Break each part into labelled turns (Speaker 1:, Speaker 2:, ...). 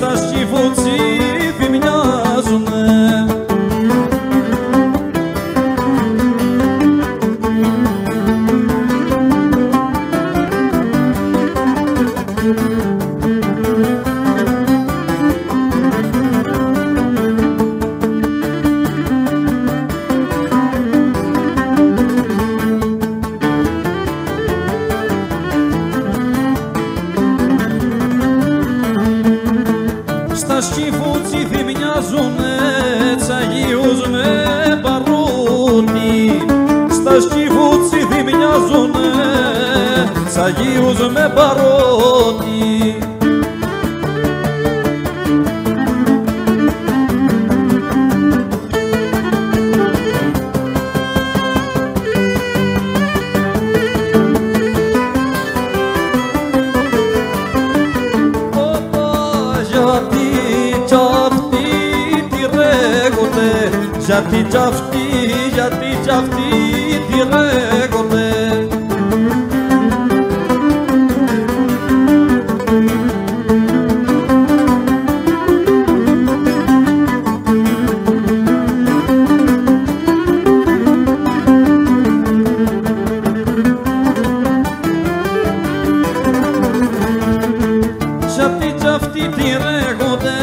Speaker 1: Στα σκυφουτσίδι μοιάζουνε. Στα σκυφουτσίδι μοιάζουνε τσαγίους με παρούτι. Στα σκυφουτσίδι μοιάζουνε τσαγίους με παρούτι. Γιατί κι αυτοί τη ρέγονται. Γιατί κι αυτοί τη ρέγονται,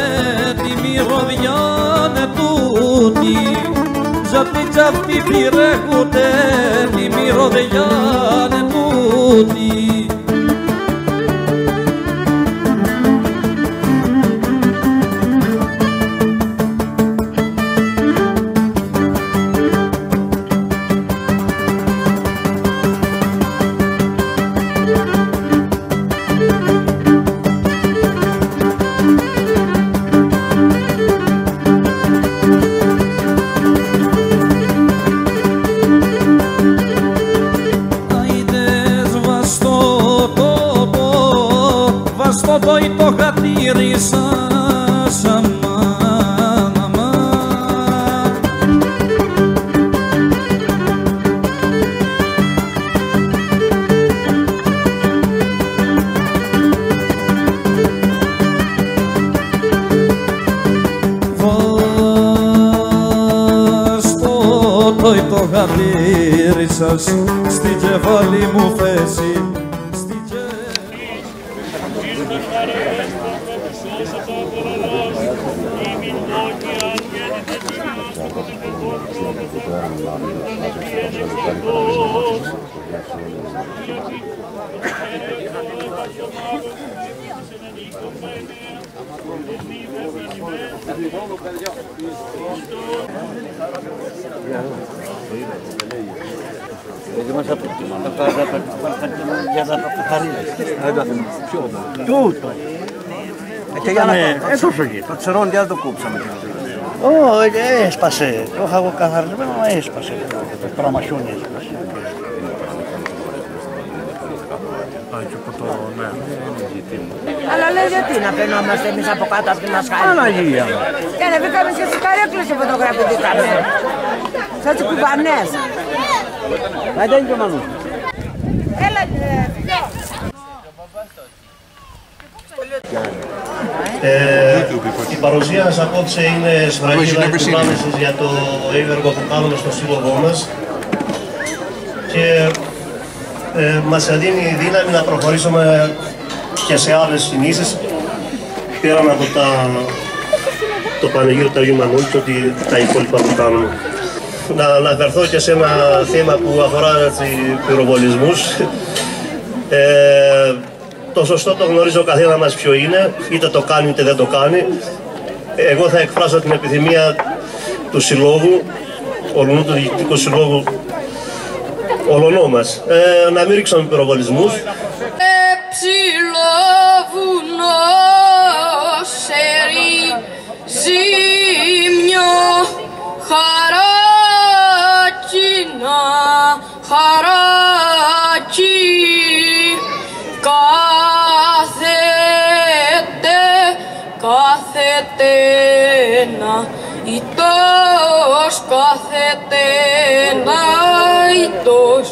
Speaker 1: τη μυρωδιά είναι τούτη. Γιατί κι αυτοί τη ρέγονται, τη μυρωδιά είναι τούτη. Στο δόη το χατήρισα σαν μάμα. Στο δόη το χατήρισα στη κεφάλι μου θέση.
Speaker 2: Το τσερόν δεν το κόψαμε.
Speaker 3: Έσπασε. Το είχα εγώ καθαρισμένο, αλλά έσπασε. Το τραμασιόνι έσπασε.
Speaker 4: Αλλά λέει γιατί να φαινόμαστε εμείς από κάτω από τη μασχάλη.
Speaker 3: Παναγία.
Speaker 4: Και ανεβήκαμε και στις καρέκλες και φωτογραφηθήκαμε. Σαν τις κουβανές.
Speaker 3: Μα δεν είναι το μανού.
Speaker 4: Έλα, φιλιό.
Speaker 5: Η παρουσία μας απόψε είναι σφραγίδα εκπλάμεσης για το έργο που κάνουμε στο σύλλογό μας και μας δίνει δύναμη να προχωρήσουμε και σε άλλες κινήσεις πέραν από το πανηγύριο του Αγίου Μανούλη και τα υπόλοιπα που κάνουμε. Να αναφερθώ και σε ένα θέμα που αφορά πυροβολισμούς. Το σωστό το γνωρίζει ο καθένα μας ποιο είναι, είτε το κάνει είτε δεν το κάνει. Εγώ θα εκφράσω την επιθυμία του συλλόγου, ολονού του Διοικητικού Συλλόγου, ολονό μας, να μην ρίξουμε πυροβολισμούς.
Speaker 6: Ψηλό βουνό, σερί, ζήμιο, χαράτσινα, χαράτσι, κάθεται να ητός, κάθεται να ητός,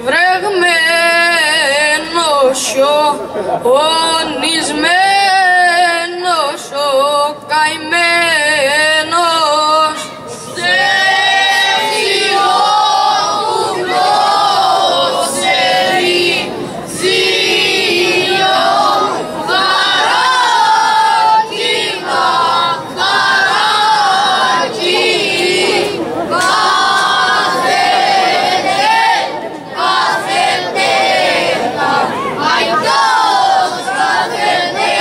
Speaker 6: βρεγμένος ο ονισμένος ο καημένος. Σε ψιλόβουνο ξέρει ζήλιο, χαράτσινα, χαράτσι, κάθεται να ητός, κάθεται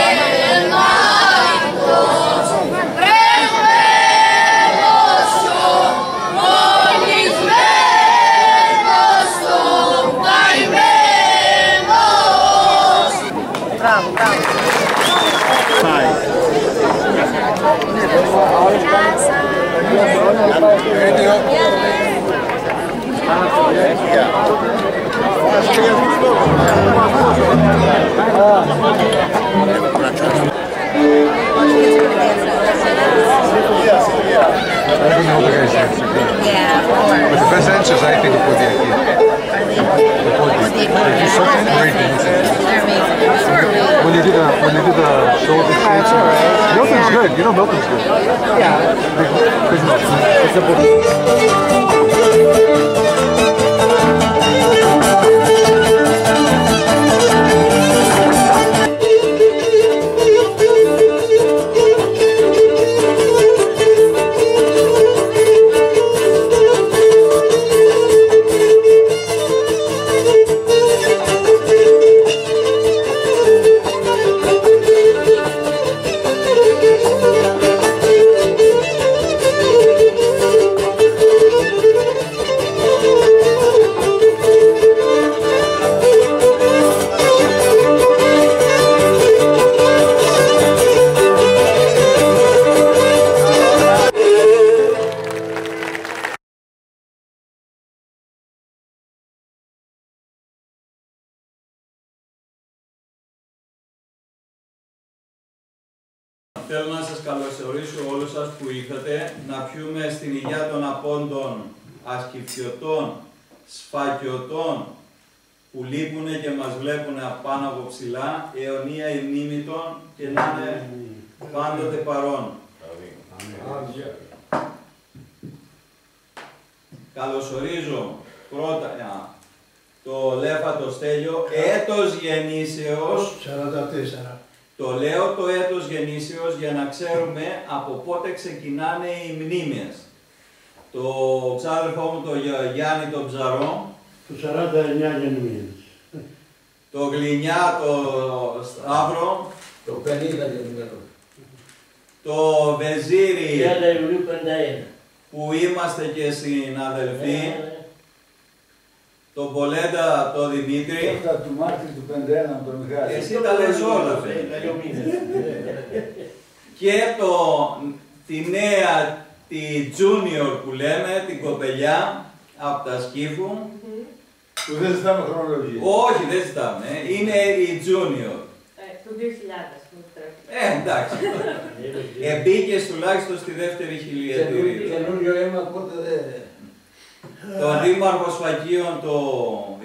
Speaker 6: να ητός, βρεγμένος ο ονισμένος ο καημένος.
Speaker 4: Μπράβο, μπράβο.
Speaker 7: But the best answers, I think, are the aquí. It's such a great dancing. When you do the shoulder shapes, Milton's good. You know Milton's good. Yeah. Big
Speaker 1: Θέλω να σας καλωσορίσω όλους σας που ήρθατε να πιούμε στην υγεία των απόντων, ασκηφιωτών, σφακιωτών που λείπουνε και μας βλέπουνε απάνω από ψηλά, αιωνία η μνήμη των και να είναι πάντοτε παρόν. Καλωσορίζω πρώτα το Λέφατο Στέλιο, έτος γεννήσεως. 44. Το λέω το έτος γεννήσεως για να ξέρουμε από πότε ξεκινάνε οι μνήμες. Το ξάδερφό μου το Γιάννη τον Ψαρό.
Speaker 8: Το 49 γεννημένες.
Speaker 1: Το Γλινιά το Σταύρο.
Speaker 8: Το 50 γεννημένες.
Speaker 1: Το Βεζίρι.
Speaker 8: 30 Ιουλίου 51.
Speaker 1: Που είμαστε και συναδελφοί. Το Πολέντα το Δημήτρη.
Speaker 8: Αυτά του Μάρτιν του 51 τον Μιχάλη.
Speaker 1: Εσύ τα λες όλα, και τη νέα, τη Junior που λέμε, την κοπελιά από τα Σκύφου.
Speaker 8: Που δεν ζητάμε χρονολογία.
Speaker 1: Όχι, δεν ζητάμε. Είναι η Junior.
Speaker 9: Του 2000.
Speaker 1: Εντάξει. Εμπήκες τουλάχιστον στη δεύτερη χιλιετηρία.
Speaker 8: Καινούριο αίμα, οπότε δεν...
Speaker 1: Τον Δήμαρχο Σφακίων, το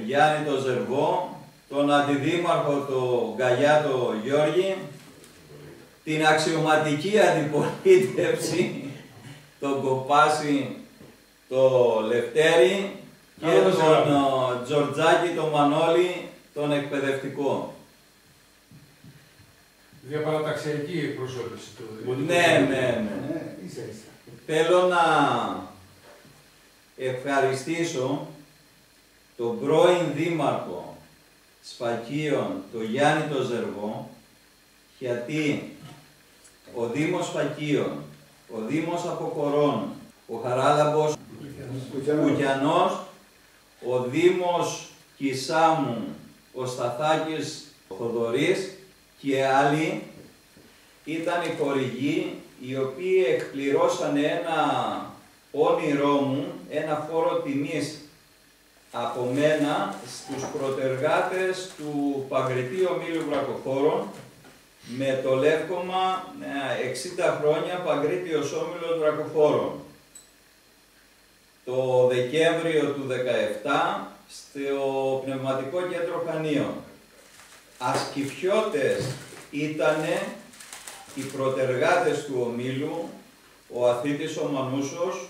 Speaker 1: Γιάννη το Ζερβό, τον Αντιδήμαρχο, το Γκαγιά το Γιώργη, την αξιωματική αντιπολίτευση, τον Κοπάση το Λευτέρη και τον Τζορτζάκη το Μανώλη, τον εκπαιδευτικό.
Speaker 10: Διαπαραταξιακή εκπροσώπηση του Δημοτικού.
Speaker 1: Ναι. Θέλω να ευχαριστήσω τον πρώην Δήμαρχο Σφακίων, τον Γιάννη το Ζερβό, γιατί ο Δήμος Σφακίων, ο Δήμος Αποκορών, ο Χαράλαμπος Κουκιανός, ο Δήμος Κισάμου, ο Σταθάκης Θοδωρής και άλλοι ήταν οι χορηγοί οι οποίοι εκπληρώσανε ένα όνειρό μου ένα φόρο τιμής από μένα στους πρωτεργάτες του Παγκριτή Ομίλου Βρακοφόρων με το λεύκομα 60 χρόνια Παγκρίτιος Όμιλος Βρακοφόρων. Το Δεκέμβριο του 2017 στο Πνευματικό Κέντρο Χανίων. Ασκηφιώτες ήτανε οι πρωτεργάτες του ομίλου, ο Αθήτης ο Μανούσος,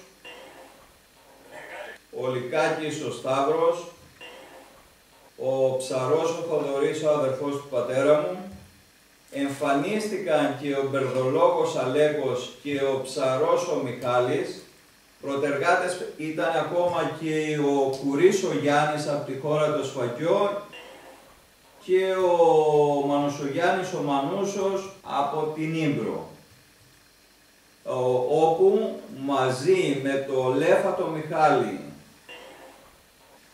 Speaker 1: ο Λυκάκης ο Σταύρος, ο Ψαρός ο Θοδωρής, ο αδερφός του πατέρα μου, εμφανίστηκαν και ο Μπερδολόγος Αλέκος και ο Ψαρός ο Μιχάλης. Πρωτεργάτες ήταν ακόμα και ο Κουρής ο Γιάννης από τη χώρα του Σφακιό και ο Μανουσογιάννης ο Μανούσος από την Ήμπρο, όπου μαζί με το Λέφατο Μιχάλη,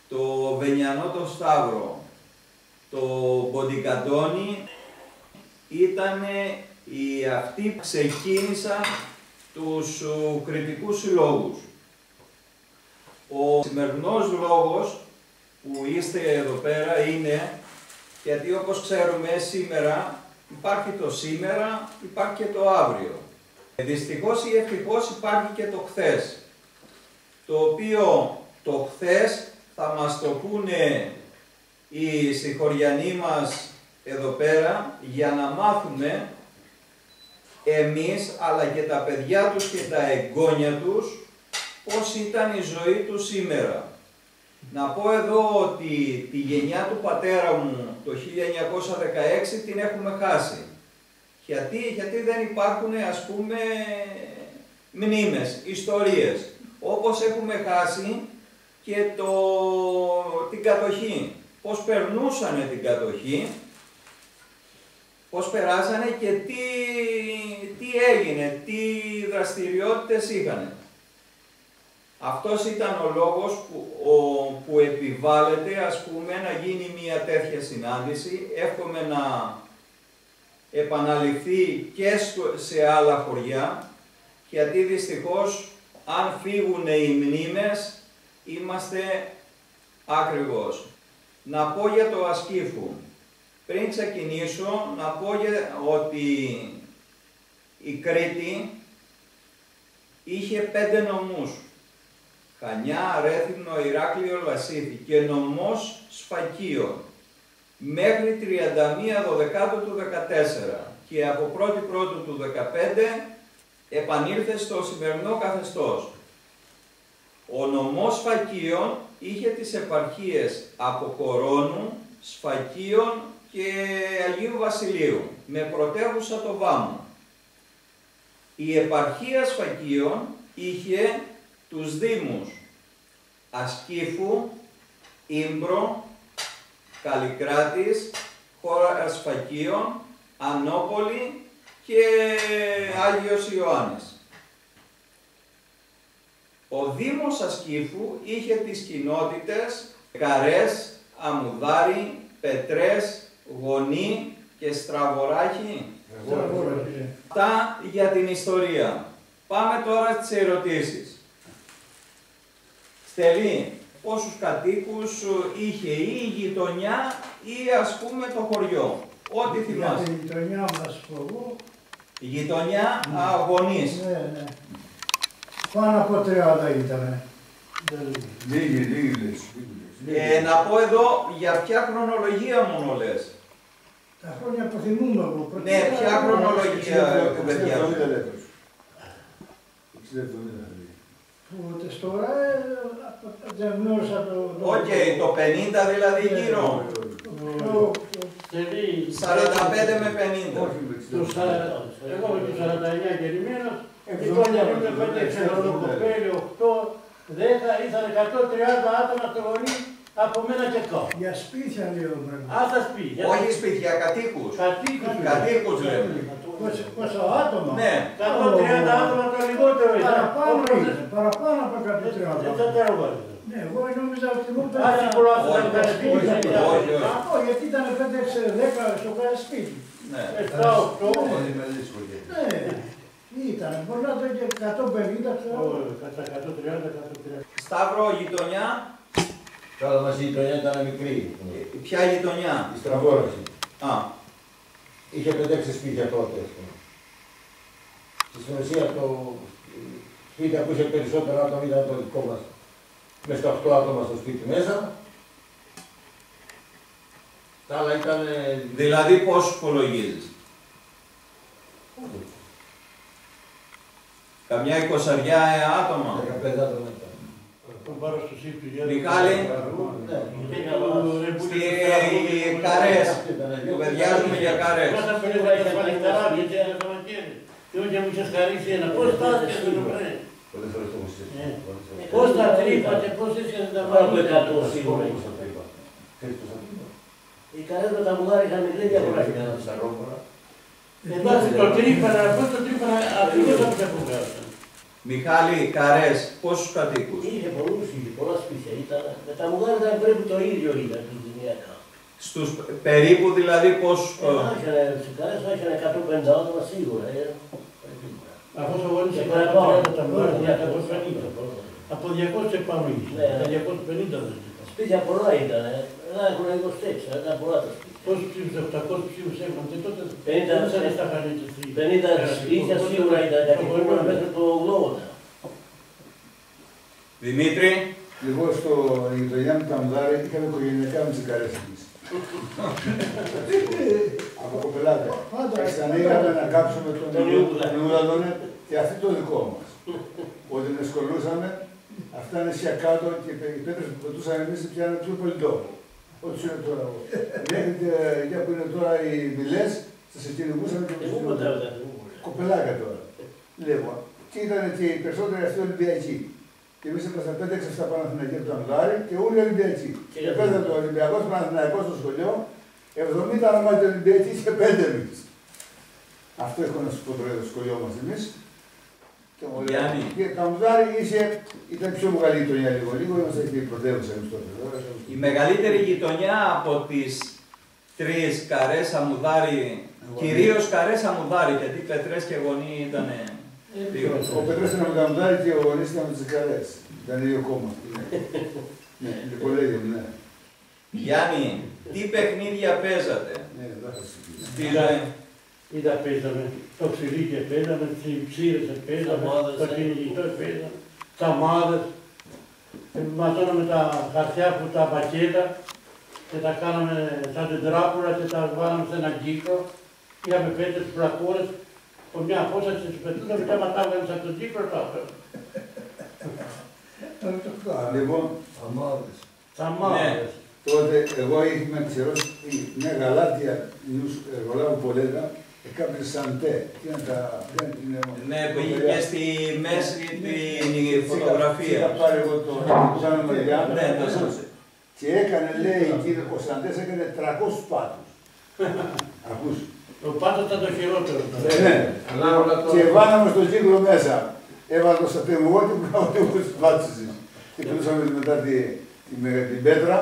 Speaker 1: το Βενιανό το Σταύρο, το Μποντικαντώνη ήταν αυτοί που ξεκίνησαν τους κριτικούς συλλόγους. Ο σημερινός λόγος που είστε εδώ πέρα είναι γιατί όπως ξέρουμε σήμερα υπάρχει το σήμερα, υπάρχει και το αύριο. Δυστυχώς ή ευτυχώς υπάρχει και το χθες, το οποίο το χθες θα μας το πούνε οι συγχωριανοί μας εδώ πέρα για να μάθουμε εμείς αλλά και τα παιδιά τους και τα εγγόνια τους πώς ήταν η ζωή τους σήμερα. Να πω εδώ ότι τη γενιά του πατέρα μου το 1916 την έχουμε χάσει. Γιατί δεν υπάρχουν ας πούμε μνήμες, ιστορίες. Όπως έχουμε χάσει και την κατοχή. Πώς περνούσανε την κατοχή, πώς περάσανε και τι έγινε, τι δραστηριότητες είχαν. Αυτός ήταν ο λόγος που επιβάλλεται ας πούμε να γίνει μια τέτοια συνάντηση. Εύχομαι να επαναληφθεί και σε άλλα χωριά, γιατί δυστυχώς αν φύγουν οι μνήμες είμαστε ακριβώς. Να πω για το Ασκήφου. Πριν ξεκινήσω να πω ότι η Κρήτη είχε 5 νομούς. Χανιά, Ρέθυμνο, Ηράκλειο, Λασίθι και νομός Σφακίων μέχρι 31 Δωδεκάτου του 14 και από 1η Πρώτου του 15 επανήλθε στο σημερινό καθεστώς. Ο νομός Σφακίων είχε τις επαρχίες από Κορώνου, Σφακίων και Αγίου Βασιλείου με πρωτεύουσα το Βάμο. Η επαρχία Σφακίων είχε τους δήμους Ασκήφου, Ήμπρο, Καλλικράτης, χώρα Σφακίων, Ανόπολη και Άγιος Ιωάννης. Ο Δήμος Ασκήφου είχε τις κοινότητες Καρές, Αμουδάρι, Πετρές, Γονή και Στραβοράχη. Αυτά για την ιστορία. Πάμε τώρα στις ερωτήσεις. Στελή, πόσους κατοίκους είχε η γειτονιά ή ας πούμε το χωριό, ό,τι θυμάσαι.
Speaker 11: Για τη γειτονιά μας πω εγώ.
Speaker 1: Η γειτονιά γονείς.
Speaker 11: Ναι. Πάνω από 30 ήτανε.
Speaker 8: Λίγοι.
Speaker 1: Να πω εδώ για ποια χρονολογία μόνο λες.
Speaker 11: Τα χρόνια που θυμούμαι εγώ.
Speaker 1: Ναι, ποια χρονολογία παιδιά.
Speaker 11: Που τώρα δεν γνώρισα το...
Speaker 1: Οκ, το 50 δηλαδή γύρω. 45 με 50.
Speaker 3: Εγώ με τους 49 γεννημένος, γειτόνια με 5 ξενοδοκοπέλη, 8, 10, ήρθαν 130 άτομα στο γονεί από μένα και κάτω.
Speaker 11: Για σπίτια λέω πράγμα.
Speaker 3: Στα σπίτια.
Speaker 1: Όχι σπίτια, κατοίκους. Κατοίκους λέμε.
Speaker 11: Πόσα άτομα.
Speaker 1: Ναι.
Speaker 3: 130 άτομα το λιγότερο ήταν.
Speaker 11: Παραπάνω από 130.
Speaker 3: Δεν τα τέροβαζε.
Speaker 11: Ναι, εγώ νόμιζα ότι μου
Speaker 3: Άσοι κουλάσαν τα σπίτια.
Speaker 11: Όχι, γιατί ήταν 5-6-10 στο κάθε σπίτι.
Speaker 1: Ναι.
Speaker 3: 7-8.
Speaker 11: Ναι, ήταν. φωνάτε και 150, ξέρω.
Speaker 3: Κατά 130.
Speaker 1: Σταύρο, γειτονιά.
Speaker 8: Καλά μας η γειτονιά ήταν μικρή.
Speaker 1: Ποια γειτονιά?
Speaker 8: Η Στραβόραση.
Speaker 1: Α.
Speaker 8: Είχε 5-6 σπίτια τότε. Στη συνουσία το σπίτι που είχε περισσότερα άτομα ήταν το δικό μας. Μες στα 8 άτομα στο σπίτι μέσα. Τα άλλα ήταν...
Speaker 1: Δηλαδή πόσους υπολογίζεις? Καμιά 20 άτομα.
Speaker 8: 15 άτομα ήταν.
Speaker 1: Μιχάλη, οι καρές, κουβεντιάζουμε για καρές.
Speaker 3: Και μου είχες χαρίσει ένα, πώς τα άσχεσαι το πρέπει. Πώς τα τρύπατε, πώς έσχεσαι τα βάλουμε 100 σίγουρα. Οι καρές με τα μουδάρια είχαν μικρή διαφορά. Εντάξει, το τρύπανα, πώς το τρύπανα, ακριβώς από τα φουγκάσαν.
Speaker 1: Μιχάλη, καρές, πόσους κατοίκους?
Speaker 3: Είχε πολλούς, είχε πολλά σπίτια, με τα μουδάρια ήταν περίπου το ίδιο ήταν κοινωνιακά.
Speaker 1: Στους περίπου δηλαδή πόσους?
Speaker 3: Στους καρές θα είχαν 150 άτομα σίγουρα. Αφού ο γονείς είχε 130 τα μουδάρια, 150. Από 200 επάνω είχε, 250 δεν είχε. Σπίτια πολλά ήταν, ένα έχουν 24, ήταν πολλά τα σπίτια. Πόσους ψήφους, 800 ψήφους έχουν και τότε 50 σπίτια σίγουρα ήταν, γιατί μπορούμε μέχρι το 80.
Speaker 1: Δημήτρη.
Speaker 8: Εγώ στο γειτονιά μου τα μουδάρια είχαμε οικογενειακά με τις καρές εμείς. Από κοπελάτα. Ανοίγαμε να κάψουμε τον ουρανό και αυτό το δικό μας. Όταν εσκολούσαμε, αυτά είναι σια κάτω και οι πέτρες που πετούσαμε εμείς πιάνουν πιο πολύ τόπο. Ό,τι σου είναι τώρα. Μέχρι για που είναι τώρα οι μιλές, σας εκκυνηγούσαμε και τους κοπελάκια τώρα. Λοιπόν, και ήταν και οι περισσότεροι αυτοί Ολυμπιακοί. Και εμείς ήμασταν 5-6-7 Παναθηναϊκοί από το Αμδάρι και όλοι Ολυμπιακοί. Και παίζαμε το Ολυμπιακός Παναθηναϊκός στο σχολείο, 70 ονομάτια Ολυμπιακοί και 5 εμείς. Αυτό έχω να σου πω τώρα το σχολείο μας εμείς. Και το Αμδάρι ήταν πιο μεγάλη γειτονιά λίγο, είμαστε και η πρωτεύουσα εμείς τότε.
Speaker 1: Η μεγαλύτερη γειτονιά από τις τρεις καρές Αμουδάρι, κυρίως καρές Αμουδάρι, γιατί Πετρές και Γονή ήταν.
Speaker 8: Ο Πετρές ήταν με τα Αμουδάρι και ο Γονής ήταν με τις καρές. Ήταν ίδιο κόμμα. Ναι, λιπολέγιο, ναι.
Speaker 1: Γιάννη, τι παιχνίδια παίζατε? Στη ζωή.
Speaker 3: Είδα παίζαμε, το ξυλίκι παίζαμε, ψήρες παίζαμε, το κυνηγητό παίζαμε, τα μάδες. Μαζώναμε τα χαρτιά που τα πακέτα και τα κάναμε σαν τετράπουρα και τα βάλαμε σε έναν κύκλο. Είχαμε 5 πλακούρες, από μια απόσταση τις πετούσαμε και άμα τα έβγαλες από τον κύκλο τα έβγαλες.
Speaker 8: Λοιπόν,
Speaker 3: τα μάδες.
Speaker 8: Τότε εγώ είχα ξερώσει μια γαλάτια εργολάβου πολέτα και κάποιες σαντέ. Τι είναι τα...
Speaker 1: Ναι, που είχε και στη μέση τη φωτογραφία.
Speaker 8: Είχα πάρει εγώ το Ζάνο Μαριάνο και έκανε, λέει, ο Σαντές έκανε 300 πάτους. Ακούς.
Speaker 3: Το πάτο ήταν το χειρότερο.
Speaker 8: Ναι, και βάλαμε στον κύκλο μέσα. Έβαλα το στρατηγό και πράγμα εγώ στις πάτους. Και πουλούσαμε μετά την πέτρα.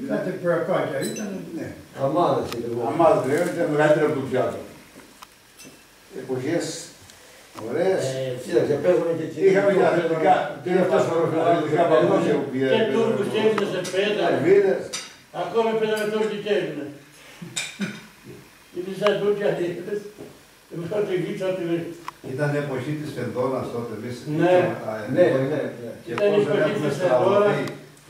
Speaker 11: Κάτι προεπάκια ήταν.
Speaker 8: Ναι.
Speaker 11: Αμάδες
Speaker 8: ήταν μεγαλύτερα από το πιάτο. Εποχές ωραίες. Είχαμε και αθλητικά. Τι είναι αυτές αθλητικά παπούτσια που πήγαινε.
Speaker 3: Και Τούρκους και Έλληνες επέδανε. Ακόμα πέδανε Τούρκοι και Έλληνες. Είναι σαν Τούρκοι Έλληνες.
Speaker 7: Ήταν η εποχή της Φενδώνας τότε, εμείς.
Speaker 3: Ναι.
Speaker 7: Και πώς δεν έχουμε στραβωθεί,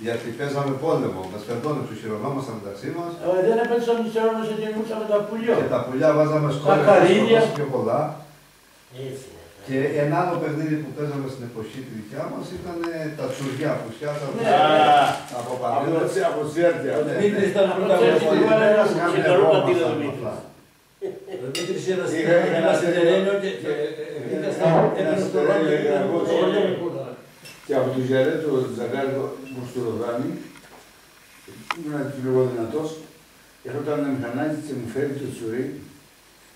Speaker 7: γιατί παίζαμε πόλεμο. Με Φενδώνες που χειρονόμασταν μεταξύ μας.
Speaker 3: Δεν έπαιξαμε τους αιώνες και γινούσαμε τα πουλιά.
Speaker 7: Και τα πουλιά βάζαμε σκόρες όσο πιο πολλά. Και ένα άλλο παιχνίδι που παίζαμε στην εποχή τη δικιά μας ήταν τα τσουριά που σκιάζαμε.
Speaker 8: Από παντού. Από τσέρτια.
Speaker 3: Δημήτρης ήταν από τα
Speaker 8: Δημήτρης είχα ένα στερένιο και από το Γιαρέ, το Ζαγκάρι, που στο Ροδάνι, ήμουν λίγο δυνατός, έρχονταν ένα μηχανάκι και μου φέρει το τσουρί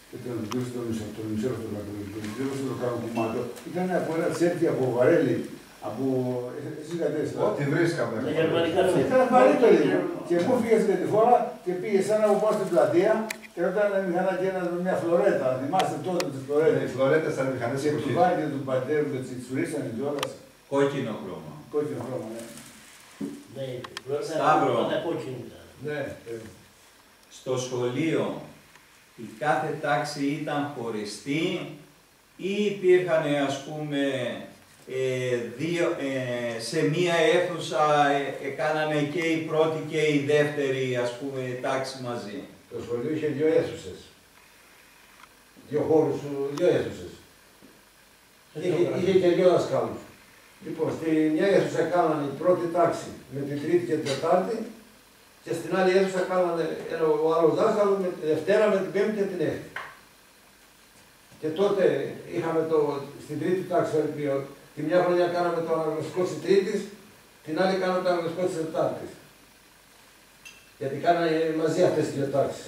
Speaker 8: και τον δούσε το μισό αυτό το κάνω κουμάτο. Ήταν από ένα τσέρτι από βαρέλι, Από εσείς κατέστησα.
Speaker 12: Ό,τι βρίσκαμε.
Speaker 8: Ήταν βαρύτερη. Και μου φύγε στην τετηφόρα και πήγε σαν να πάω στην πλατεία και όταν μηχανά και μια φλωρέτα. Θυμάστε τότε τις φλωρέτες.
Speaker 12: Οι φλωρέτες ήταν μηχανές
Speaker 8: και του βάρκε του πατέρου και τις φουρίσανε κιόλας.
Speaker 1: Κόκκινο χρώμα.
Speaker 8: Κόκκινο χρώμα, ναι.
Speaker 1: Σταύρο.
Speaker 8: Ναι.
Speaker 1: Στο σχολείο η κάθε τάξη ήταν χωριστή ή υπήρχαν, ας πούμε, σε μία αίθουσα κάνανε και η πρώτη και η δεύτερη, ας πούμε, τάξη μαζί.
Speaker 13: Το σχολείο είχε δύο αίθουσες. Δύο χώρους, δύο αίθουσες. Είχε και δύο δασκάλους. Λοιπόν, στη μια αίθουσα κάνανε η πρώτη τάξη με την τρίτη και την τετάρτη και στην άλλη αίθουσα κάνανε ο άλλος δάσκαλος με τη Δευτέρα, με την Πέμπτη και την Έκτη. Και τότε είχαμε στην τρίτη τάξη, τη μια χρονιά κάναμε το αναγνωστικό της Τρίτης, την άλλη κάναμε το αναγνωστικό της Τετάρτης. Γιατί κάνανε μαζί αυτές τις δύο τάξεις.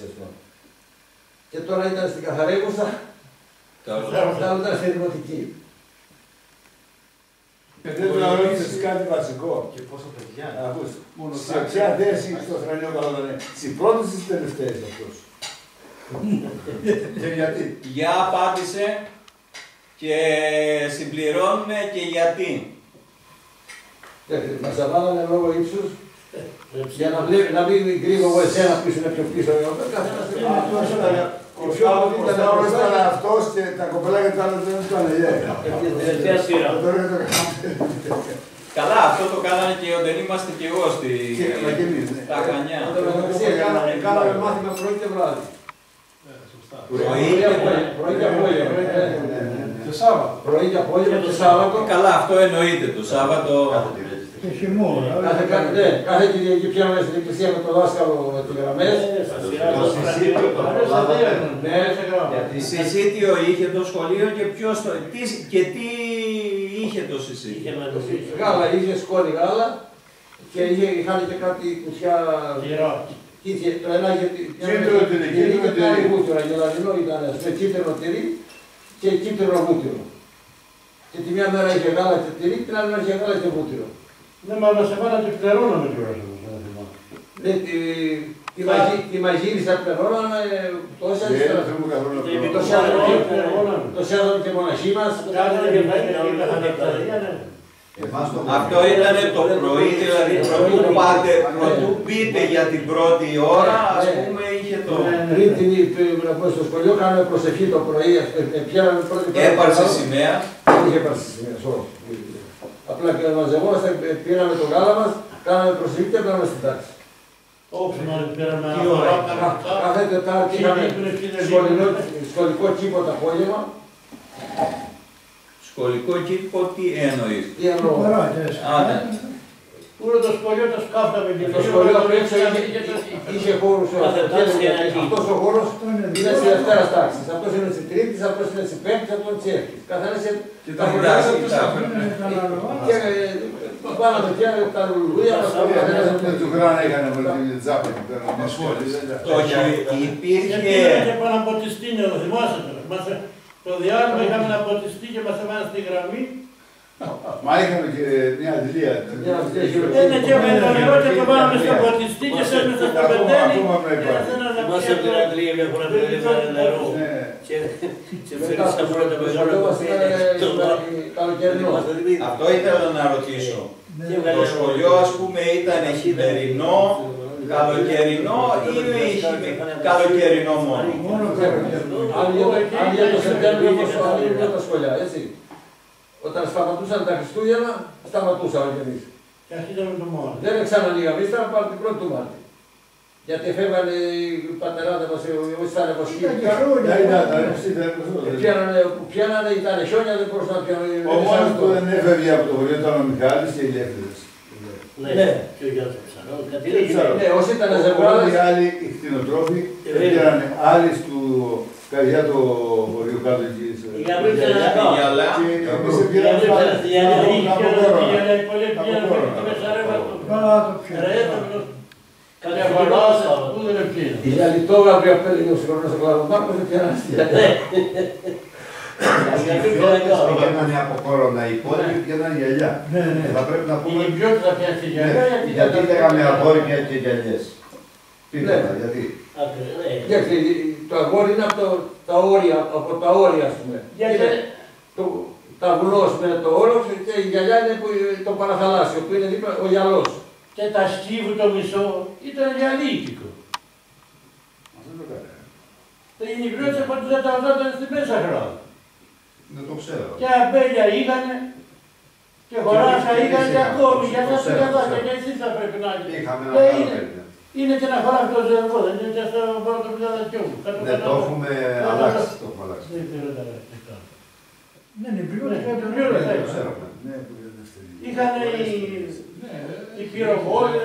Speaker 13: Και τώρα ήταν στην Καθαρίγουσα, τα άλλα ήταν στη Δημοτική.
Speaker 8: Δεν του να ρωτήσεις κάτι βασικό.
Speaker 12: Και πόσο παιδιά.
Speaker 8: Σε ποια θέση στο Θρανείο Καλοδονέ. Στις πρώτες ή στις τελευταίες αυτός.
Speaker 12: Και γιατί.
Speaker 1: Για απάντησε και συμπληρώνουμε και γιατί.
Speaker 13: Μας τα βάλανε λόγω ύψους για να μην κρύβω εγώ εσένα που είναι πιο πίσω.
Speaker 8: Ο πιο πολύ ήταν αυτός και τα κοπελάκια του άλλου δεν ήταν
Speaker 1: Καλά, αυτό το κάνανε και όταν είμαστε και εγώ στα Χανιά.
Speaker 13: Κάναμε μάθημα πρωί και βράδυ.
Speaker 1: Πρωί και απόγευμα.
Speaker 3: Το Σάββατο.
Speaker 13: Πρωί και απόγευμα το Σάββατο.
Speaker 1: Καλά, αυτό εννοείται το Σάββατο.
Speaker 11: Και χειμώνα.
Speaker 13: Κάθε Κυριακή πιάνουμε στην εκκλησία με τον δάσκαλο τις γραμμές.
Speaker 1: Γιατί συσίτιο είχε το σχολείο και τι είχε το συσίτιο.
Speaker 13: Γάλα, είχε σκόνη γάλα και είχαν και κάτι κουτιά. Το ένα τυρί και το άλλο βούτυρο. Γελαδινό ήταν με κίτρινο τυρί και κίτρινο βούτυρο. Και τη μια μέρα είχε γάλα και τυρί, την άλλη μέρα είχε γάλα και βούτυρο.
Speaker 3: Ναι, μα σε βάλατε πληρώναμε κιόλας.
Speaker 13: Ναι, τη μαγείρισα πληρώναμε τόσα το σέδον και μοναχή μας.
Speaker 1: Αυτό ήταν το πρωί, δηλαδή πρωτού πείτε για την πρώτη ώρα, ας πούμε, είχε το...
Speaker 13: Πριν στο σχολείο κάναμε προσευχή το πρωί,
Speaker 1: έπαρσε σημαία.
Speaker 13: Δεν είχε έπαρσε σημαία, όχι. Απλά και μαζευόμαστε, πήραμε το γάλα μας, κάναμε προσευχή και πέραμε στην τάξη. Κάθε Τετάρτη είχαμε σχολικό κήπο το απόγευμα.
Speaker 1: Σχολικό κήπο τι εννοείς?
Speaker 13: Τι εννοώ?
Speaker 3: Όλο το σχολείο το σκάφταμε και
Speaker 13: το σχολείο απ' έξω είχε χώρους. Αυτός ο χώρος είναι στη Δευτέρα τάξη. Αυτός είναι στη Τρίτη, αυτός είναι στη Πέμπτη, αυτός είναι στη Έκτη. Καθένας τα χωριά τους. Και βάλαμε πια τα λουλούδια μας.
Speaker 8: Του Γράνα είχανε την τσάπη.
Speaker 1: Το υπήρχε...
Speaker 3: Πήγαμε και πάνω από τη Στίνια, το θυμάσαι τώρα. Το διάλειμμα είχαμε να ποτιστεί και μας έβαλαν στη γραμμή.
Speaker 8: Μα είχαμε και μια αντιλία.
Speaker 3: Είναι και με το νερό και το βάλαμε στο ποτιστή και σε μέσα στο πεντέλι.
Speaker 14: Μας έβαλαν αντιλία μια φορά που έβαλαν νερό. Και φέρνεις πρώτα με
Speaker 1: Αυτό ήθελα να ρωτήσω. Το σχολείο, ας πούμε, ήταν χειμερινό, καλοκαιρινό ή καλοκαιρινό μόνο?
Speaker 13: Αν για το Σεπτέμβριο ήταν τα σχολεία, έτσι. Όταν σταματούσαν τα Χριστούγεννα, σταματούσαμε κι εμείς.
Speaker 3: Και αρχίσαμε το μόνο.
Speaker 13: Δεν ξαναλήγαμε, εμείς ήταν πάρει την πρώτη του Μάρτη. Γιατί φεύγανε οι πατεράδες μας, εμείς ήταν βοσκοί. Πιάνανε, ήταν χιόνια, δεν μπορούσαν να πιάνουν.
Speaker 8: Ο μόνος που δεν έφευγε από το χωριό ήταν ο Μιχάλης και οι ελεύθερες.
Speaker 14: Ναι, και ο Γιάννης Ψαρό.
Speaker 13: Ναι, όσοι ήταν ζευγάρες.
Speaker 8: Οι άλλοι οι κτηνοτρόφοι πήγαν άλλοι του καρδιά το χωριό κάτω εκεί.
Speaker 14: Η Γαβρίτσα είναι εδώ.
Speaker 8: Και εμείς πήγαμε από
Speaker 13: η Γιαλιτόγα που έλεγε ο συγχρονός ο Κλαδομάκος δεν πιάνανε στη Γιαλιά.
Speaker 12: Πήγαιναν από κόρονα, οι υπόλοιποι πήγαιναν γυαλιά. Θα πρέπει να πούμε.
Speaker 3: Η ποιότητα πια στη γυαλιά,
Speaker 12: γιατί λέγαμε αγόρια και γυαλιές. Γιατί.
Speaker 13: Γιατί το αγόρι είναι από τα όρια, ας πούμε. Τα βουνός με το όρος και η γυαλιά είναι το παραθαλάσσιο που είναι δίπλα ο γυαλός.
Speaker 3: Και τα σκύβου το μισό ήταν γυαλίτικο. Η νηπιότητα πάντως δεν τα οδόταν στην μέσα χρόνο.
Speaker 12: Δεν το ξέρω.
Speaker 3: Και αμπέλια είχανε, και χωράσα είχανε και ακόμη, για τα σιγαδάκια και εσείς θα πρέπει να έχετε.
Speaker 12: Είχαμε ένα παραπέμπια.
Speaker 3: Είναι και ένα χωράφι το ζερβό, δεν είναι και στο πρώτο πιταδακιό μου.
Speaker 12: Ναι, το έχουμε αλλάξει.
Speaker 3: Δεν ξέρω τα αλλάξει.
Speaker 11: Ναι, είναι
Speaker 3: είχαν οι πυροβόλοι,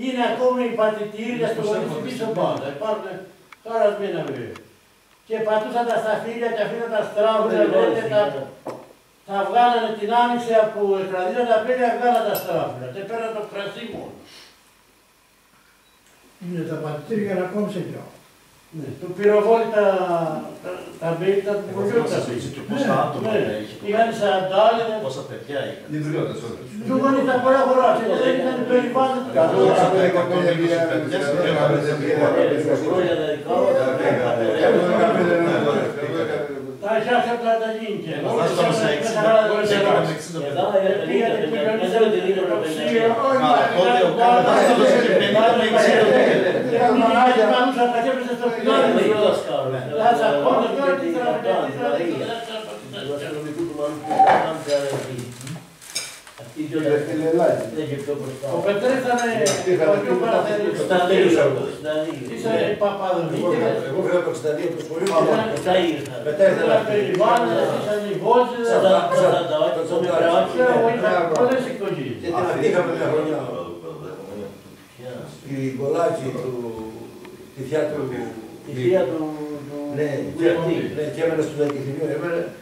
Speaker 3: είναι ακόμη οι πατητήρια στο γονείς πίσω πάντα. Υπάρχουν χαρασμένα βέβαια. Και πατούσαν τα σταφύλια και αφήναν τα στράφουλα, τα βγάλανε την άνοιξη που εκραδίζαν τα πέλια, βγάλαν τα στράφουλα και πέραν το κρασί μόνο.
Speaker 11: Είναι τα πατητήρια να ακόμη σε πιο.
Speaker 3: Ναι, του πυροβόλοι τα μπέλια, τα πυροβόλια.
Speaker 15: Πόσα άτομα είχε.
Speaker 3: Είχαν σαντάλια.
Speaker 15: Πόσα παιδιά είχαν.
Speaker 12: Νηπιώτες όλες.
Speaker 3: Του γονείς τα πολλά χωράκια και δεν ήταν περιβάλλον. Τα χιάσια από τα γίνκια. Ο Πετρές ήταν πιο παραθερής. Ήσανε Παπαδονίτες.
Speaker 13: Εγώ βέβαια το 62 του σχολείου.
Speaker 3: Ήσανε περιβάλλοντες, ήσανε οι Βόζες. Ήταν πολλές οικογένειες.
Speaker 13: Και την αντίχαμε μια χρονιά. Η Γκολάκη, τη θεία του...
Speaker 14: Η θεία του...
Speaker 13: Ναι, και έμενε στο Δαϊκηθημείο.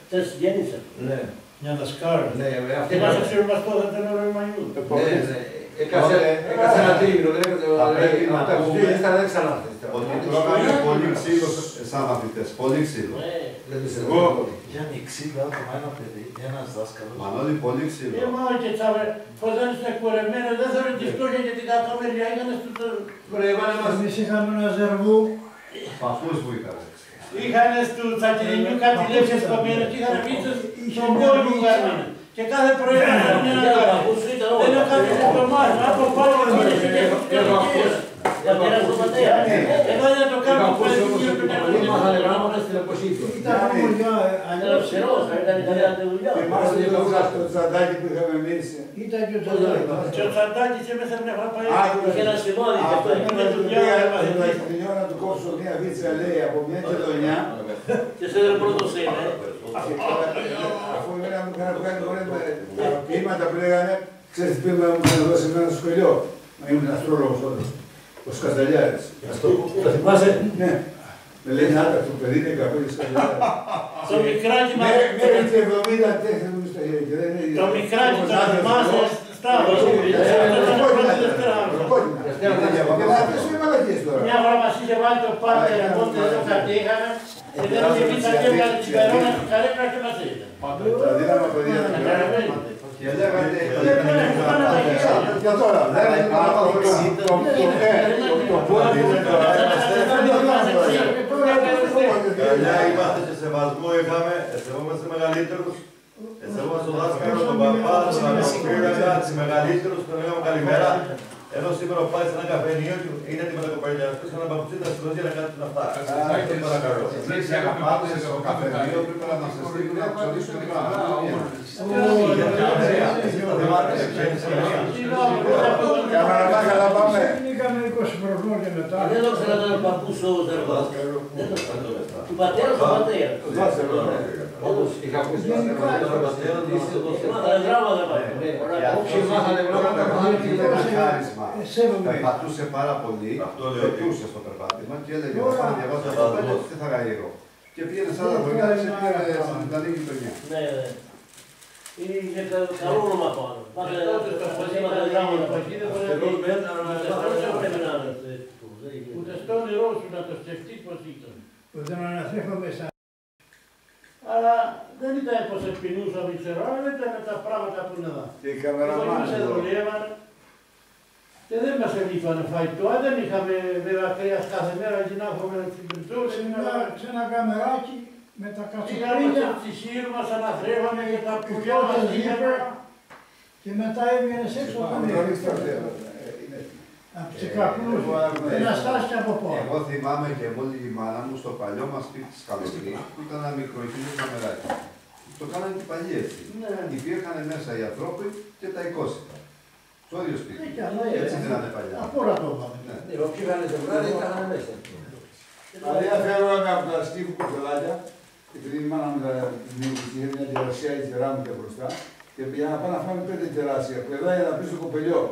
Speaker 14: Τες γέννησα.
Speaker 13: Ναι.
Speaker 3: Μια δασκάρα.
Speaker 13: Ναι, αυτή
Speaker 3: μας εξηρμαστό θα ήταν ο Ρωμαϊού.
Speaker 13: Έκασε ένα τρίμηνο, δεν από τα Χριστούγεννα δεν ξανά.
Speaker 12: Ότι τρώγαμε πολύ ξύλο σαν μαθητές, πολύ ξύλο.
Speaker 15: Εγώ, Γιάννη, 60 άτομα, ένα παιδί, ένας δάσκαλος.
Speaker 12: Μανώλη, πολύ ξύλο.
Speaker 3: Μα και τσάβε, πως δεν είστε κουρεμένοι, δεν θέλω τη φτώχεια και την κακομεριά, είχαν στο...
Speaker 11: Εμείς είχαμε ένα ζερβού.
Speaker 12: Παππούς που είχαμε.
Speaker 3: Είχαν στο Τσακυρινιού κάτι λέψεις κομμένες και είχαν πίσω στον πόλεμο καρμένα. Και κάθε πρωί είχαν μια αγάπη. Δεν έχω κάτι στο μάθημα, από πάνω και εδώ είναι το κάμπο που έλεγε
Speaker 13: δεν μάθανε γράμματα στην εποσύφη.
Speaker 11: Ήταν όμως για αλλιώς.
Speaker 8: Θυμάστε λίγο το τσαντάκι που είχαμε εμείς.
Speaker 11: Ήταν και ο τσαντάκι.
Speaker 3: Και ο τσαντάκι και μέσα μια φορά πάει.
Speaker 14: Είχε ένα σημάδι και αυτό
Speaker 8: είναι του Διάρα να του κόψω μια βίτσα λέει από μια τελωνιά.
Speaker 14: Και σε δεν πρώτος είναι.
Speaker 8: Αφού εμένα μου είχαν βγάλει ποίηματα που λέγανε, ξέρεις τι ποίημα μου είχαν δώσει εμένα στο σχολείο. Μα ήμουν αστρόλογος τότε. Ο Σκανταλιάρης.
Speaker 13: Το θυμάσαι?
Speaker 8: Ναι. Με λένε άτακτο παιδί, είναι καπέλι Σκανταλιάρης.
Speaker 3: Το μικράκι μας...
Speaker 8: Μέχρι και 70 τέχνες μου στα χέρια.
Speaker 3: Το μικράκι το θυμάσαι Σταύρος. Μια φορά μας είχε βάλει το πάρτε οπότε εδώ κάτι είχαμε και δεν είχε πίτσα και έβγαλε την περώνα στην καρέκλα και μας είδε.
Speaker 8: Τα δύναμα παιδιά δεν κάναμε. Και λέγατε... Και τώρα,
Speaker 12: είμαστε σε σεβασμό, είχαμε, σεβόμαστε μεγαλύτερους, σεβόμαστε τον δάσκαλο, τον παπά, τον αναπτύρακα, τους μεγαλύτερους, τον λέγαμε καλημέρα. Ενώ σήμερα πάει σε ένα καφενείο και είναι έτοιμο να κοπέλια, αυτός ένα παπουτσί να σηκωθεί να κάνει την αυτά. Τον παρακαλώ.
Speaker 8: Εσείς οι αγαπάτες στο καφενείο πρέπει να μας στείλουν να ψωρίσουν την πραγματικότητα. Καμαραμάχα να πάμε.
Speaker 11: Είχαμε 20 χρονών και μετά.
Speaker 14: Δεν το ξέρω τον παππούς ο Ζερβάς. Του πατέρα του πατέρα.
Speaker 13: Όπως είχα ακούσει τον πατέρα του
Speaker 12: όσοι μάθανε γράμματα, χάρισμα. Περπατούσε πάρα πολύ, πετούσε στο περπάτημα και έλεγε «Θα πάω να διαβάσω αυτό το τι θα γαΐρω». Και πήγαινε σαν τα χρονιά και πήγαινε στην καλή γειτονιά.
Speaker 14: Ναι, ναι. Είναι καλό όνομα πάνω. Πάτε στο χωρισίμα τα γράμματα.
Speaker 3: Ούτε στο νερό σου να το σκεφτείς πως ήταν.
Speaker 11: Που δεν αναθρέφαμε σαν...
Speaker 3: Αλλά πεινούσαμε, ξέρω, αλλά δεν ήταν τα πράγματα που είναι εδώ.
Speaker 8: Και οι καμεραμάνες εδώ.
Speaker 3: Και δεν μας ελήφανε φαγητό, δεν είχαμε βέβαια κρέας κάθε μέρα, γινάχομαι να την πυρτούς.
Speaker 11: Σε ένα καμεράκι με τα
Speaker 3: Είχαμε
Speaker 11: κατσουκρίνια.
Speaker 3: τη χείρου μας, αναθρέφαμε για τα πουλιά μας είχαμε.
Speaker 11: Και μετά έβγαινες έξω από τον από τις καπνούς, ένα στάση από πόνο.
Speaker 16: Εγώ θυμάμαι και εγώ η μάνα μου στο παλιό μας σπίτι της Καλοκρή, που ήταν ένα μικροϊκίνο καμεράκι. Το κάνανε και παλιοί έτσι. Υπήρχαν μέσα οι ανθρώποι και τα οικόσιτα. Στο ίδιο σπίτι. Έτσι δεν ήταν παλιά.
Speaker 11: Από όλα το είπαμε.
Speaker 13: Όποιοι είχαν ζευγάρι ήταν μέσα.
Speaker 8: Αλλά αφιερώναμε από τα στίβου κοφελάκια, επειδή η μάνα μου είχε μια τερασιά η τερά μου και μπροστά, και πήγα να πάω να φάμε 5 τεράσια, που εδώ να πει στο κοπελιό.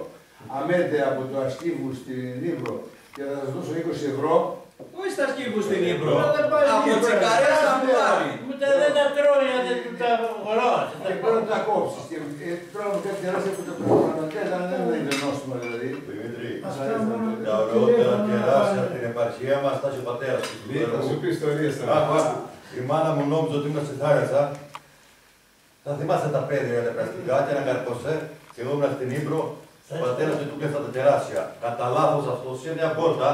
Speaker 8: Αμέτε από το ασκήβου στην Ύπρο και θα σας δώσω 20 ευρώ.
Speaker 1: Όχι στα ασκήβου στην Ύπρο. Από τσικαρέα θα μου πάρει.
Speaker 3: Ούτε δεν τα τρώει, δεν του τα αγοράζει.
Speaker 8: Και πρέπει να τα κόψεις. Και τώρα μου κάτι τεράστια που τα πραγματικά δεν είναι νόστιμο δηλαδή.
Speaker 12: Δημήτρη, τα ωραιότερα κεράσια από την επαρχία μας τα έχει ο πατέρας του.
Speaker 8: Θα σου πει ιστορίες τώρα.
Speaker 12: Η μάνα μου νόμιζε ότι ήμουν στη θάλασσα. Θα θυμάστε τα πέδρια τα πλαστικά και ένα καρποσέ. Και εγώ ήμουν στην Ύπρο. Ο πατέρας του κλέφτα τα τεράστια. Κατά λάθος αυτό, σε μια πόρτα.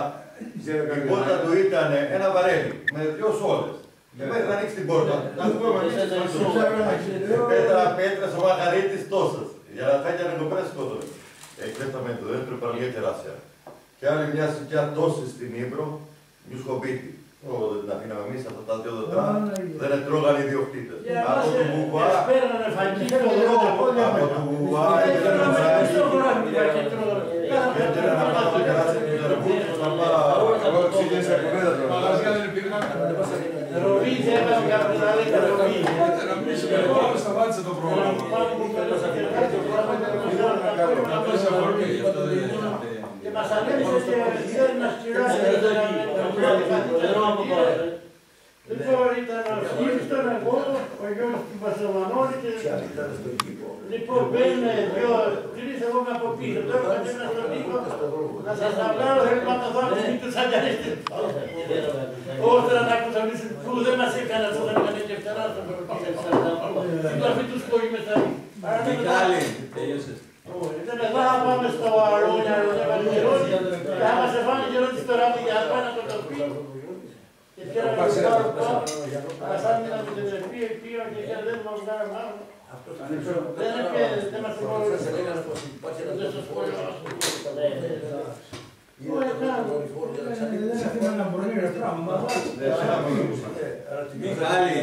Speaker 12: Η πόρτα του ήταν ένα βαρέλι με 2 σόλες. Και μέχρι να ανοίξει την πόρτα, να του πούμε πέτρα ο μαχαρίτης τόσες. Για να φάει και ένα κοπέρα σκότωνε. Κλέφταμε το δεύτερο παραλία τεράστια. Και άλλη μια σικιά τόσες στην Ύπρο, μη σκοπίτη. Δεν την αφήναμε εμείς αυτά τα 2 δέντρα. Δεν τρώγαν οι διοκτήτες. Από το Βουβά, από το Βουβά, έτρεπε να πάω και να σε κουζαρμπούς, να πάω. Εγώ ξύγες ακουβέδα τώρα. Μαγαζιά δεν υπήρχαν.
Speaker 3: Ροβίδι έβαλε κάποιος να λέει τα ροβίδι.
Speaker 10: Εγώ σταμάτησα το πρόγραμμα.
Speaker 3: Και μας ανέβησε και θέλει να σκυράσει Λοιπόν, ήταν ο Στίβης τον εγώ, ο γιος του Βασιλανώνη και... Λοιπόν, μπαίνουν 2-3 εγώ με από πίσω, τώρα κατέβαινα στον οίκο, να σας αυλάω, θέλω να το δω, μην τους αγκαλίστες. Ώστε να τα ακούσαν, που δεν μας έκανα, αυτό δεν έκανε και φτερά στον προπήρες. Την κλαφή τους κόγει με τα μη.
Speaker 1: Μικάλη, τελειώσες.
Speaker 3: Ήταν εδώ να πάμε στο Αρόνια, και άμα σε φάνε και ρώτης τώρα για να πάει να το πει. Και πήραμε το κάτω πάνω, ασάμινα με την ευκαιρία, πήγαμε και δεν μας βγάλαμε άλλο. Δεν μας συγχωρούσε. Δεν σας σχολιάσω.
Speaker 11: Δεν αφήνω να μπορεί να πράγμα.
Speaker 1: Μιχάλη,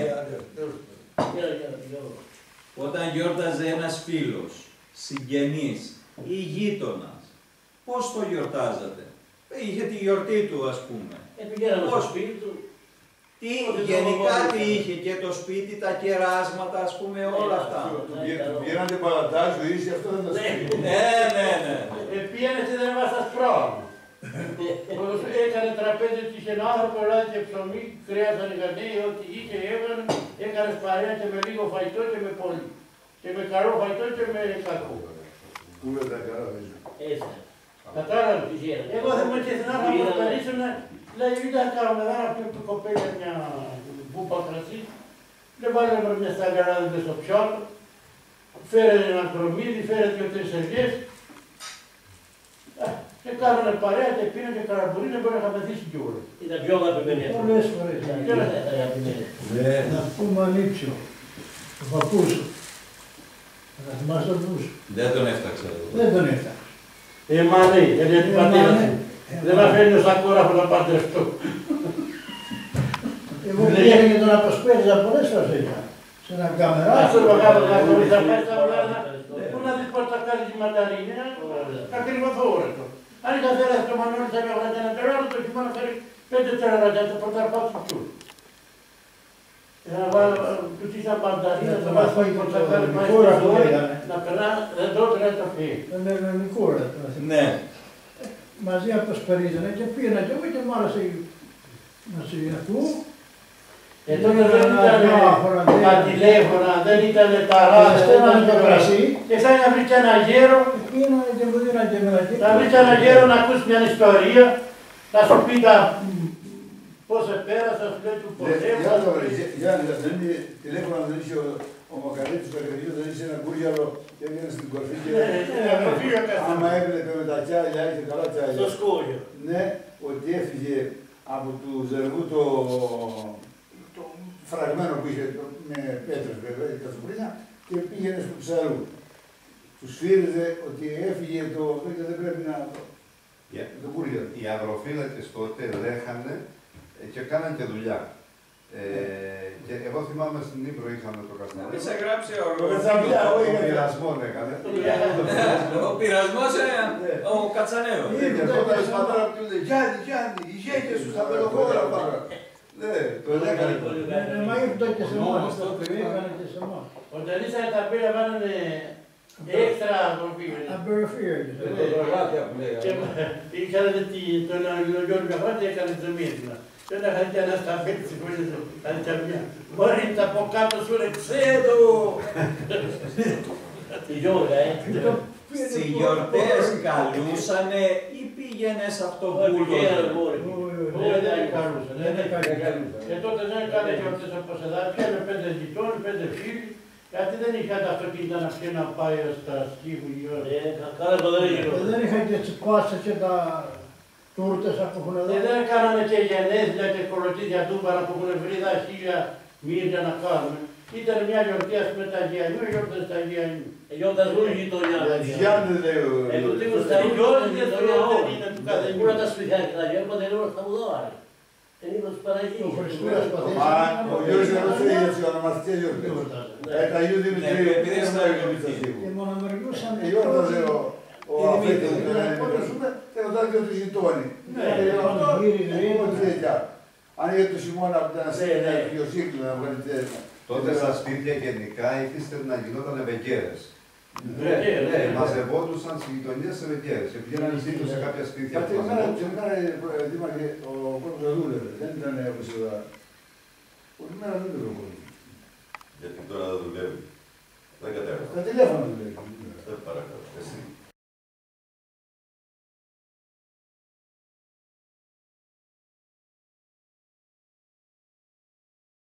Speaker 1: όταν γιόρταζε ένας φίλος, συγγενής ή γείτονας, πώς το γιορτάζατε? Είχε τη γιορτή του, ας πούμε.
Speaker 3: Πηγαίναμε στο σπίτι του.
Speaker 1: Τι, γενικά τι είχε και το σπίτι, τα κεράσματα, ας πούμε, όλα αυτά.
Speaker 8: Πήρατε παλατάζ, ο ίσιο, αυτό δεν τα σπίτι.
Speaker 1: Ναι.
Speaker 3: Πήγαινε και δεν ήμασταν πρόγραμμα. Έκανε τραπέζι της ένα άνθρωπο, λάδι και ψωμί, χρειάζανε γαντί, ό,τι είχε έβγανε, έκανε παρέα και με λίγο φαγητό και με πολύ. Και με καλό φαγητό και με κακό.
Speaker 8: Πού με τα καλά, βέβαια.
Speaker 3: Έτσι. Κατάλαβε τι γίνεται. Εγώ δεν με και να προσπαθήσω να... Λέει, είδα κάνουμε εδώ να πιούμε το κοπέλια μια μπούπα κρασί. Δεν βάλαμε μια σταγαράδι στο πιάτο. Φέρε ένα κρομίδι, φέρε 2-3 ελιές. Και κάνανε παρέα και πίνανε και καραμπουρί, δεν μπορεί να καθίσει κιόλας.
Speaker 14: Ήταν πιο αγαπημένη.
Speaker 11: Πολλές φορές. Να πούμε αλήψιο. Το παππούσου. Να θυμάσαι τον πούσου.
Speaker 1: Δεν τον έφταξα.
Speaker 11: Δεν τον έφταξα.
Speaker 3: Μα ναι, γιατί την πατέρα του. Δεν αφήνει ως ακόραφο να παντρευτώ.
Speaker 11: Εγώ πήγα και τον αποσπέριζα πολλές φορές. Σε ένα καμεράκι.
Speaker 3: Αυτό το κάνω να μπορείς να πάει στα ουλάνα. Πού να δεις πορτακάλι και μανταρίνι, ακριβοθόρετο. Αν είχα θέλει το Μανώλη θα έβγαλε ένα τεράστιο, το χειμώνα φέρει 5 τεράστια, το πορταρπάτι του. Να βάλω, τους είχα μανταρίνα, θα βάζω το πορτακάλι, να περνά, δεν το τρέχει το φύγει.
Speaker 11: Ήταν ελληνικούρα.
Speaker 1: Ναι.
Speaker 11: Μαζί αποσπερίζανε και πήγαινα και εγώ και μ' άρεσε να ακούω.
Speaker 3: Τότε δεν ήταν τα τηλέφωνα, δεν ήταν τα ράδια, δεν ήταν το κρασί. Και σαν να βρει και ένα γέρο, να βρει και ένα γέρο να ακούσει μια ιστορία, να σου πει πώς επέρασα, σου λέει του πολέμου.
Speaker 8: Γιάννη, τηλέφωνα δεν είχε ο Μακαρίτης του περιφερειού δεν είχε ένα κούργιαλο και έβγαινε στην κορφή και άμα έβλεπε με τα κιάλια, είχε καλά κιάλια.
Speaker 14: Στο σκούριο.
Speaker 8: Ναι, ότι έφυγε από του Ζεργού το φραγμένο που είχε με πέτρες βέβαια, τα σουμπρίνια, και πήγαινε στο ψαρού. Τους φύριζε ότι έφυγε το και δεν πρέπει να το κούργιαλο.
Speaker 16: Οι αγροφύλακες τότε ρέχανε και κάναν και δουλειά. Και εγώ θυμάμαι στην Ύπρο είχαμε το Καστανέλο.
Speaker 1: Μη σε γράψει ο
Speaker 16: πειρασμό έκανε.
Speaker 1: Ο πειρασμός ο Κατσανέος.
Speaker 16: Και ερχόταν η πατέρα που του λέει Γιάννη, οι γέγες σου στα πελοχώρα. Ναι, το έκανε.
Speaker 11: Μα ήρθαν και σε εμάς.
Speaker 3: Ο Τελίσσα τα πήρα βάλανε έξτρα αγροφύλακες.
Speaker 11: Αμπεροφύλακες.
Speaker 3: Και είχαν τον Γιώργο Καφάτη έκανε τρεμίδημα. Δεν είχαν και ένα σταφέτσι που είναι αλυταμιά. Μπορείτε από κάτω σου ρε ξέρω. Τη Γιώργα,
Speaker 1: Στις γιορτές καλούσανε ή πήγαινες αυτοβούλο?
Speaker 3: Δεν καλούσαν. Και τότε δεν έκανε γιορτές όπως εδώ. Πιάνε 5 γειτόνες, 5 φίλοι. Γιατί δεν είχαν τα αυτοκίνητα να πιένουν να πάει στα σκύβου η ώρα.
Speaker 11: Δεν είχαν και τις πάσες και τα τούρτες που έχουν εδώ.
Speaker 3: Δεν κάνανε και γενέθλια και κολοτίδια τούμπαρα που έχουν βρει 1000 μίλια να κάνουμε. Ήταν μια γιορτή, ας πούμε, τα Αγιανιού, γιορτές τα Αγιανιού.
Speaker 14: Γιορταζούν η γειτονιά.
Speaker 8: Γιάννη λέει ο...
Speaker 14: Του τύπου στα γιορτές του λαού. Πού να τα σπιτιά και τα γιορτές, δεν είναι στα μουδόαρα. Δεν είναι τους Παναγίες.
Speaker 8: Ο Γιώργος δεν έφυγε για τις ονομαστικές γιορτές. Τα Αγίου Δημητρίου, επειδή είναι τα Αγίου.
Speaker 11: Και μονομεργούσαν...
Speaker 8: Γιόρταζε ο αφήτης του να και ρωτάνε και τους γειτόνι. Αν είχε το χειμώνα που ήταν σε ένα βιοσύκλο να βγάλει τέρμα.
Speaker 16: Τότε στα σπίτια γενικά ήθιστε να γινόταν βεκέρες. Ναι, μαζευόντουσαν στις γειτονιές σε βεκέρες και πήγαιναν ζήτω σε κάποια σπίτια.
Speaker 8: Κάτι μέρα, δήμαρχε, ο κόσμος δεν δούλευε, δεν ήταν όπως εδώ. Όλη μέρα δεν δούλευε ο κόσμος.
Speaker 12: Γιατί τώρα δεν δουλεύει. Δεν κατάλαβα.
Speaker 8: Τα τηλέφωνα δουλεύει.
Speaker 12: Δεν παρακαλώ. Εσύ.